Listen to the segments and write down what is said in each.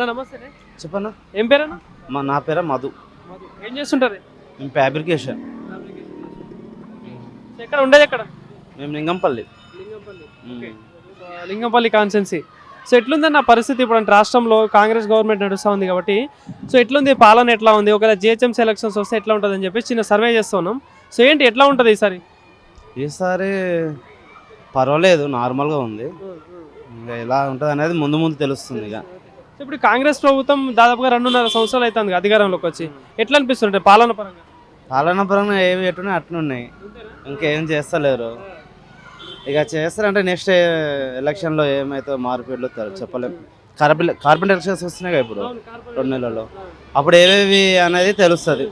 అన్న నమస్తే. చెప్పన్నా. ఏం పేరన్నా? నా పేరు మధు. ఏం చేస్తుంటారు? మేము ఫ్యాబ్రికేషన్. ఎక్కడ ఉండేది? ఎక్కడ? మేము లింగంపల్లి. లింగంపల్లి కాన్స్టెన్సీ. సో ఎట్లుందన్న పరిస్థితి ఇప్పుడు? అంటే రాష్ట్రంలో కాంగ్రెస్ గవర్నమెంట్ నడుస్తూ ఉంది కాబట్టి సో ఎట్లుంది పాలన, ఎట్లా ఉంది? ఒకవేళ జిహెచ్ఎంసీ ఎలక్షన్స్ వస్తే ఎట్లా ఉంటుంది అని చెప్పి చిన్న సర్వే చేస్తున్నాం. సో ఏంటి ఎట్లా ఉంటుంది ఈసారి? ఈసారి పర్వాలేదు, నార్మల్గా ఉంది. ఇంకా ఎలా ఉంటుంది అనేది ముందు ముందు తెలుస్తుంది. ఇక ఇప్పుడు కాంగ్రెస్ ప్రభుత్వం దాదాపుగా 2.5 సంవత్సరాలు అవుతుంది అధికారంలోకి వచ్చి. ఎట్లా అనిపిస్తుంది పాలన పరంగా? పాలన పరంగా ఏవి ఎట్టున్నాయి అట్లున్నాయి, ఇంకేం చేస్తలేరు. ఇక చేస్తారంటే నెక్స్ట్ ఎలక్షన్లో ఏమైతే మార్పిడ్లు చెప్పలేము. కార్పొరేట్ ఎలక్షన్స్ వస్తున్నాయి ఇప్పుడు 2 నెలల్లో. అప్పుడు ఏవేవి అనేది తెలుస్తుంది.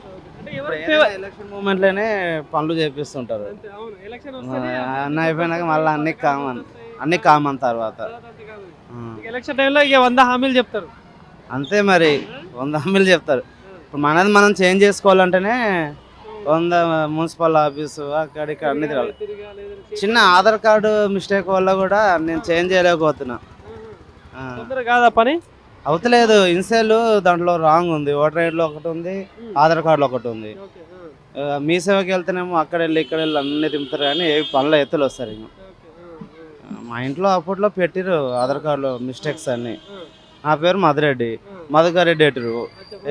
ఎలక్షన్ మూమెంట్లోనే పనులు చేపిస్తుంటారు. అన్నీ అయిపోయినాక మళ్ళీ అన్ని కామన్ తర్వాత ఎలక్షన్ టైంలో ఇక 100 హామీలు చెప్తారు. అంతే మరి, 100 హామీలు చెప్తారు. ఇప్పుడు మనది మనం చేంజ్ చేసుకోవాలంటేనే 100 మున్సిపల్ ఆఫీసు అక్కడ ఇక్కడ అన్ని తిరగాలి. చిన్న ఆధార్ కార్డు మిస్టేక్ వల్ల కూడా నేను చేంజ్ చేయలేకపోతున్నా. కాదా పని అవుతలేదు. ఇన్సేల్ దాంట్లో రాంగ్ ఉంది, ఓటర్ ఐడిలో ఒకటి ఉంది, ఆధార్ కార్డులో ఒకటి ఉంది. మీ సేవకి వెళ్తేనేమో అక్కడ వెళ్ళి ఇక్కడ వెళ్ళి అన్నీ దింపుతారు కానీ ఏ పనుల ఎత్తులు వస్తారు. ఇంకా మా ఇంట్లో అప్పట్లో పెట్టిరు ఆధార్ కార్డులో మిస్టేక్స్ అన్నీ. నా పేరు మధురెడ్డి, మధుగారెడ్డి ఎటురు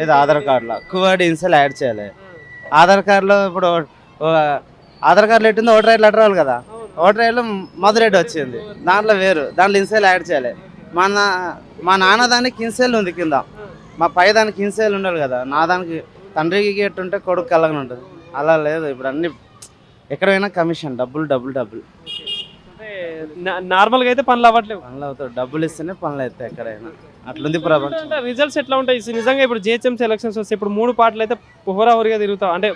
ఏదో ఆధార్ కార్డులో కువాడి ఇన్సేల్ యాడ్ చేయాలి. ఆధార్ కార్డులో ఇప్పుడు ఆధార్ కార్డులో పెట్టింది ఓటర్ ఐడి లెటర్ రావాలి కదా, ఓటర్ ఐడిలో మధురెడ్డి వచ్చింది, దాంట్లో వేరు, దాంట్లో ఇన్సేల్ యాడ్ చేయాలి. మా నాన్న దానికి ఇన్సేల్ ఉంది కింద, మా పై దానికి ఇన్సేల్ ఉండాలి కదా. నా దానికి తండ్రికి ఎట్టుంటే కొడుకు కలగని ఉంటుంది, అలా లేదు. ఇప్పుడు అన్ని ఎక్కడైనా కమిషన్, డబ్బులు డబ్బులు డబ్బులు. నార్మల్గా అయితే పనులు అవ్వట్లేవు. పనులు అవుతాయి, డబ్బులు ఇస్తేనే పనులు అవుతాయి ఎక్కడైనా. అట్లుంది ప్రపంచం. రిజల్ట్స్ ఎట్లా ఉంటాయి నిజంగా? ఇప్పుడు జిహెచ్ఎంసీ ఎలక్షన్స్ వస్తే ఇప్పుడు 3 పార్టీలు అయితే హోరాహోరీగా తిరుగుతాం, అంటే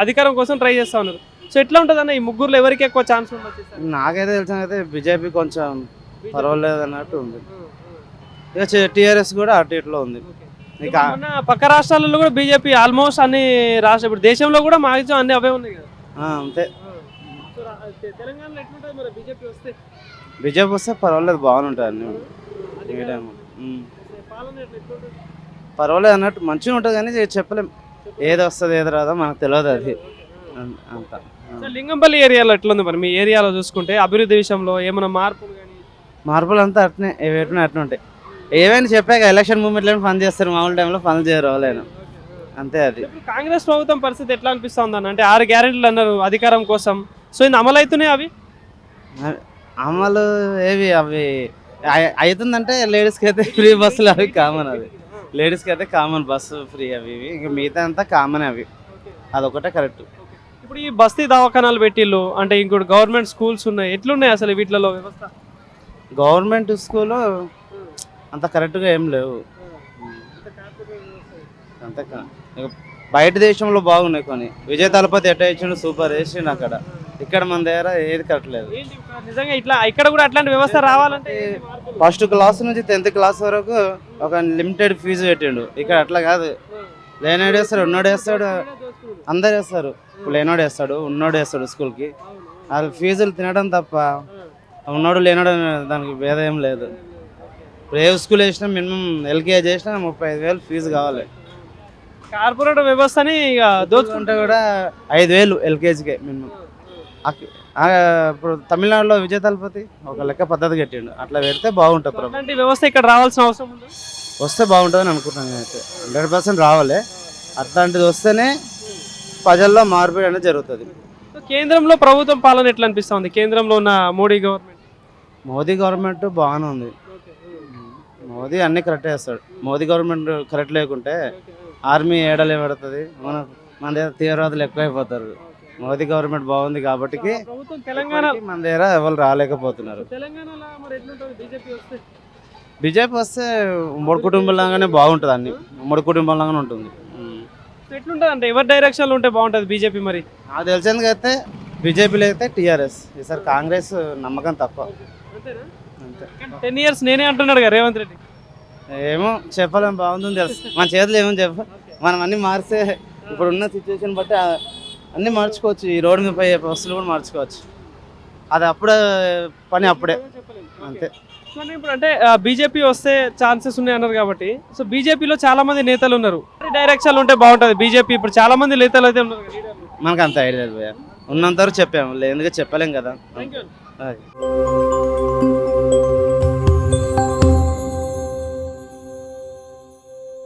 అధికారం కోసం ట్రై చేస్తా ఉన్నారు. సో ఎట్లా ఉంటుంది అన్న? ఈ ముగ్గురులో ఎవరికి ఎక్కువ ఛాన్స్ ఉండొచ్చు? నాకైతే తెలిసిన అయితే బీజేపీ కొంచెం పర్వాలేదు అన్నట్టు ఉంది. ఇక టీఆర్ఎస్ కూడా అటు ఇట్లో ఉంది. ఇక పక్క రాష్ట్రాలలో కూడా బీజేపీ ఆల్మోస్ట్ అన్ని రాష్ట్ర, ఇప్పుడు దేశంలో కూడా మాక్సిమం అన్ని అవే ఉన్నాయి కదా. అంతే. తెలంగాణలో ఎట్లుంటుంది మరి బీజేపీ వస్తే? బీజేపీ వస్తే పర్వాలేదు, బాగానే ఉంటుంది అన్ని. పర్వాలేదు అన్నట్టు మంచిగా ఉంటుంది కానీ చెప్పలేం ఏది వస్తుంది ఏది రాదో మనకు తెలియదు. అది అంత. లింగంపల్లి ఏరియాలో ఎట్లుంది మరి? మీ ఏరియాలో చూసుకుంటే అభివృద్ధి విషయంలో ఏమైనా మార్పులు అంతా అట్నే ఏవేటినా అట్నే ఉంటాయి. ఏమైనా చెప్పాక ఎలక్షన్ మూమెంట్లో పని చేస్తారు, మామూలు టైంలో పనులు చేయరు వాళ్ళైనా, అంతే. అది కాంగ్రెస్ ప్రభుత్వం పరిస్థితి ఎట్లా అనిపిస్తుంది అన్న? అంటే 6 గ్యారెంటీలు అన్నారు అధికారం కోసం. సో ఇది అమలు అవుతున్నాయి? అవి అమలు ఏవి అవి అవుతుందంటే లేడీస్కి అయితే ఫ్రీ బస్సులు అవి కామన్. అది లేడీస్కి అయితే కామన్ బస్సు ఫ్రీ అవి ఇవి. ఇంకా మిగతా అంతా కామన్ అవి, అదొకటే కరెక్ట్. ఇప్పుడు ఈ బస్తీ దవాఖానాలు పెట్టిళ్ళు, అంటే ఇంకోటి గవర్నమెంట్ స్కూల్స్ ఉన్నాయి, ఎట్లున్నాయి అసలు వీటిలో వ్యవస్థ? గవర్నమెంట్ స్కూల్ అంత కరెక్ట్గా ఏం లేవు. అంతే. బయట దేశంలో బాగున్నాయి కొన్ని. విజయ తలపతి ఎట్ట ఇచ్చిండు, సూపర్ వేసిండు అక్కడ. ఇక్కడ మన దగ్గర ఏది కట్టలేదు. నిజంగా ఇట్లా ఇక్కడ కూడా అట్లాంటి వ్యవస్థ రావాలంటే ఫస్ట్ క్లాస్ నుంచి 10th క్లాస్ వరకు ఒక లిమిటెడ్ ఫీజు పెట్టిండు. ఇక్కడ అట్లా కాదు, లేనోడు వేస్తాడు, ఉన్నోడు వేస్తాడు, అందరు వేస్తారు. లేనోడు వేస్తాడు, ఉన్నోడు వేస్తాడు స్కూల్కి. అది ఫీజులు తినడం తప్ప ఉన్నోడు లేనోడు దానికి భేదం ఏం లేదు. ఇప్పుడు ఏ స్కూల్ వేసినా మినిమం ఎల్కేజీ చేసినా 35,000 ఫీజు కావాలి. కార్పొరేట్ వ్యవస్థని ఇక దోచుకుంటే కూడా 5,000 ఎల్కేజీకే మినిమం. ఇప్పుడు తమిళనాడులో విజయ తలపతి ఒక లెక్క పద్ధతి కట్టిండు, అట్లా పెడితే బాగుంటుంది. అలాంటి వ్యవస్థ ఇక్కడ రావాల్సిన అవసరం ఉంది, వస్తే బాగుంటుందని అనుకుంటున్నాను నేనైతే. 100% రావాలి. అట్లాంటిది వస్తేనే ప్రజల్లో మార్పిడి అనేది జరుగుతుంది. కేంద్రంలో ప్రభుత్వం పాలన ఎట్లా అనిపిస్తుంది? కేంద్రంలో ఉన్న మోడీ గవర్నమెంట్ బాగానే ఉంది. మోదీ అన్ని కరెక్ట్ చేస్తాడు. మోదీ గవర్నమెంట్ కరెక్ట్ లేకుంటే ఆర్మీ ఏడలే పెడుతుంది, మన దగ్గర తీవ్రవాదులు ఎక్కువైపోతారు. మోదీ గవర్నమెంట్ బాగుంది కాబట్టి తెలంగాణ మన దగ్గర ఎవరు రాలేకపోతున్నారు. బీజేపీ వస్తే ఉమ్మడి కుటుంబంలాగానే బాగుంటుంది, అన్ని ఉమ్మడి కుటుంబంలాగానే ఉంటుంది. ఎట్లుంటుంది అంటే ఎవరి డైరెక్షన్లో ఉంటే బాగుంటుంది బీజేపీ? మరి నాకు తెలిసింది అయితే బీజేపీలో అయితే టీఆర్ఎస్. ఈసారి కాంగ్రెస్ నమ్మకం తక్కువ. 10 years నేనే అంటున్నాడు కదా రేవంత్ రెడ్డి. ఏమో చెప్పలేం, బాగుందని తెలుసు. మన చేతులు ఏమో మనం అన్ని మారిస్తే ఇప్పుడున్న సిచ్యువేషన్ బట్టి అన్నీ మార్చుకోవచ్చు. ఈ రోడ్డు మీద పోయే బస్సులు కూడా మార్చుకోవచ్చు. అది అప్పుడే పని అప్పుడే. అంతే. సో ఇప్పుడు అంటే బీజేపీ వస్తే ఛాన్సెస్ ఉన్నాయి అన్నారు కాబట్టి సో బీజేపీలో చాలా మంది నేతలు ఉన్నారు డైరెక్షన్ ఉంటే బాగుంటుంది బీజేపీ ఇప్పుడు చాలా మంది నేతలు అయితే ఉన్నారు కదా, leaderలు. మనకు అంత ఐడియా లేదు భయ్యా, ఉన్నంత వరకు చెప్పాము, ఎందుకంటే చెప్పలేం కదా. Thank you. అది.